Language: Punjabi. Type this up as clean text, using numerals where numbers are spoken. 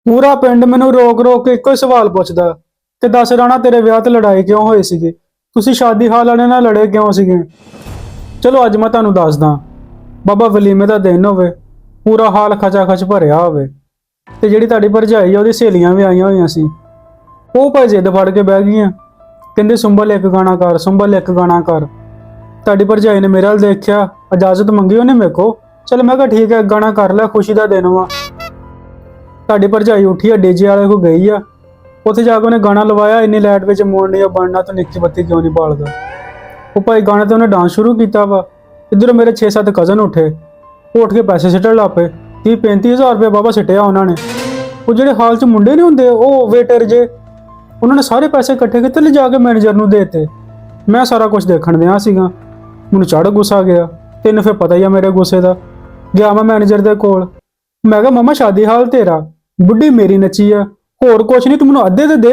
ਪੂਰਾ ਪਿੰਡ ਮੈਨੂੰ ਰੋਕ ਰੋਕ ਕੇ ਇੱਕੋ ਹੀ ਸਵਾਲ ਪੁੱਛਦਾ ਕਿ ਦੱਸ ਰਾਣਾ ਤੇਰੇ ਵਿਆਹ ਤੇ ਲੜਾਈ ਕਿਉਂ ਹੋਈ ਸੀਗੀ। ਤੁਸੀਂ ਸ਼ਾਦੀ ਹਾਲ ਵਾਲਿਆਂ ਨਾਲ ਲੜੇ ਕਿਉਂ ਸੀਗੇ। ਚਲੋ ਅੱਜ ਮੈਂ ਤੁਹਾਨੂੰ ਦੱਸਦਾ। ਬਾਬਾ ਵਲੀਮੇ ਦਾ ਦਿਨ ਹੋਵੇ, ਪੂਰਾ ਹਾਲ ਖਚਾ ਖਚ ਭਰਿਆ ਹੋਵੇ ਤੇ ਜਿਹੜੀ ਤੁਹਾਡੀ ਭਰਜਾਈ ਆ ਉਹਦੀ ਸਹੇਲੀਆਂ ਵੀ ਆਈਆਂ ਹੋਈਆਂ ਸੀ। ਉਹ ਭਾਈ ਜਿੱਦ ਫੜ ਕੇ ਬਹਿ ਗਈਆਂ, ਕਹਿੰਦੇ ਸੁੰਬਲ ਇੱਕ ਗਾਣਾ ਕਰ, ਸੁੰਬਲ ਇੱਕ ਗਾਣਾ ਕਰ। ਤੁਹਾਡੀ ਭਰਜਾਈ ਨੇ ਮੇਰੇ ਵੱਲ ਦੇਖਿਆ, ਇਜਾਜ਼ਤ ਮੰਗੀ ਉਹਨੇ ਮੇਰੇ ਕੋਲ। ਚਲ ਮੈਂ ਕਿਹਾ ਠੀਕ ਹੈ ਗਾਣਾ ਕਰ ਲੈ, ਖੁਸ਼ੀ ਦਾ ਦਿਨ ਵਾ। ਤੁਹਾਡੀ ਭਰਜਾਈ ਉੱਠੀ ਆ, ਡੀਜੇ ਵਾਲੇ ਕੋਲ ਗਈ ਆ, ਉੱਥੇ ਜਾ ਕੇ ਉਹਨੇ ਗਾਣਾ ਲਵਾਇਆ, ਇੰਨੀ ਲਾਈਟ ਵਿੱਚ ਮੋੜਨੀ ਆ ਬਣਨਾ ਤੂੰ ਨਿੱਕੀ ਬੱਤੀ ਕਿਉਂ ਨਹੀਂ ਬਾਲਦਾ। ਉਹ ਭਾਈ ਗਾਣੇ ਤੇ ਉਹਨੇ ਡਾਂਸ ਸ਼ੁਰੂ ਕੀਤਾ ਵਾ। ਇੱਧਰੋਂ ਮੇਰੇ 6-7 ਕਜ਼ਨ ਉੱਠੇ, ਉਹ ਉੱਠ ਕੇ ਪੈਸੇ ਸਿੱਟਣ ਲੱਗ ਪਏ। 30-35 ਹਜ਼ਾਰ ਰੁਪਏ ਬਾਬਾ ਸਿੱਟਿਆ ਉਹਨਾਂ ਨੇ। ਉਹ ਜਿਹੜੇ ਹਾਲ 'ਚ ਮੁੰਡੇ ਨਹੀਂ ਹੁੰਦੇ ਉਹ ਵੇਟਰ ਜੇ, ਉਹਨਾਂ ਨੇ ਸਾਰੇ ਪੈਸੇ ਇਕੱਠੇ ਕੀਤੇ, ਲਿਜਾ ਕੇ ਮੈਨੇਜਰ ਨੂੰ ਦੇ ਦਿੱਤੇ। ਮੈਂ ਸਾਰਾ ਕੁਝ ਦੇਖਣ ਦਿਆ ਸੀਗਾ, ਮੈਨੂੰ ਚੜ ਗੁੱਸਾ ਗਿਆ। ਤੈਨੂੰ ਫਿਰ ਪਤਾ ਹੀ ਆ ਮੇਰੇ ਗੁੱਸੇ ਦਾ। ਗਿਆ ਮੈਂ ਮੈਨੇਜਰ ਦੇ ਕੋਲ, ਮੈਂ ਕਿਹਾ ਮਾਮਾ ਸ਼ਾਦੀ ਹਾਲ ਤੇਰਾ, ਬੁੱਢੀ ਮੇਰੀ ਨੱਚੀ ਆ, ਹੋਰ ਕੁਛ ਨਹੀਂ, ਤੂੰ ਮੈਨੂੰ ਅੱਧੇ ਤੇ ਦੇ।